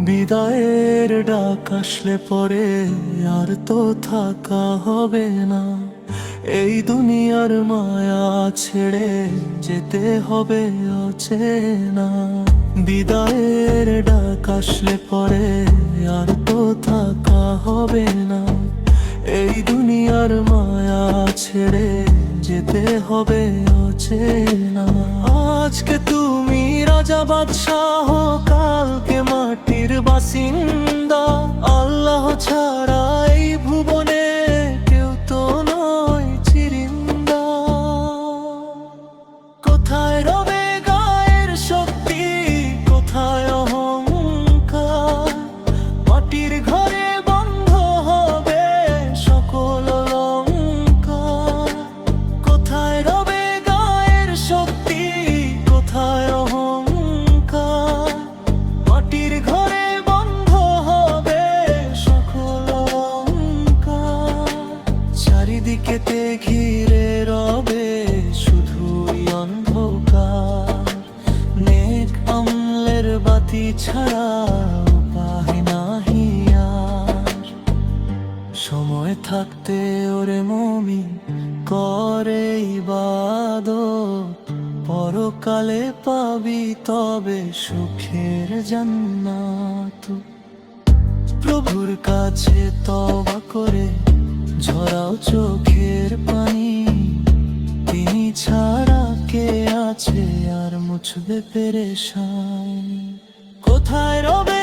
বিদায়ের ডাক আসলে পরে আর তো থাকা হবে না, এই দুনিয়ার মায়া ছেড়ে যেতে হবে অচেনা। বিদায়ের ডাক আসলে পরে আর তো থাকা হবে না, এই দুনিয়ার মায়া ছেড়ে যেতে হবে অচেনা। আজকে তুমি রাজা বাদশাহ, কালকে মাটির বাসিন্দা। আল্লাহ ছাড়া এই ভুবনে কেউ তো নয় চিরিন্দা। কোথায় রবে গায়ের শক্তি, কোথায় অহংকার? মাটির ঘরে বন্ধ হবে সকল অলংকার। কোথায় রবে গায়ের শক্তি, কোথায় অহংকার? মাটির ঘরে বন্ধ হবে সকল অলংকার। চারিদিকেতে ঘিরে রবে শুধুই অন্ধকার, নেক আমলের বাতি ছাড়া উপায় নাহি আর। সময় থাকতে ওরে মুমিন করে ইবাদত, পরকালে পাবি তবে সুখের জান্নাত। প্রভুর কাছে তওবা করে ঝরাও চোখের পানি, তিনি ছাড়া কে আছে আর মুছবে পেরেশানি? কোথায় রবে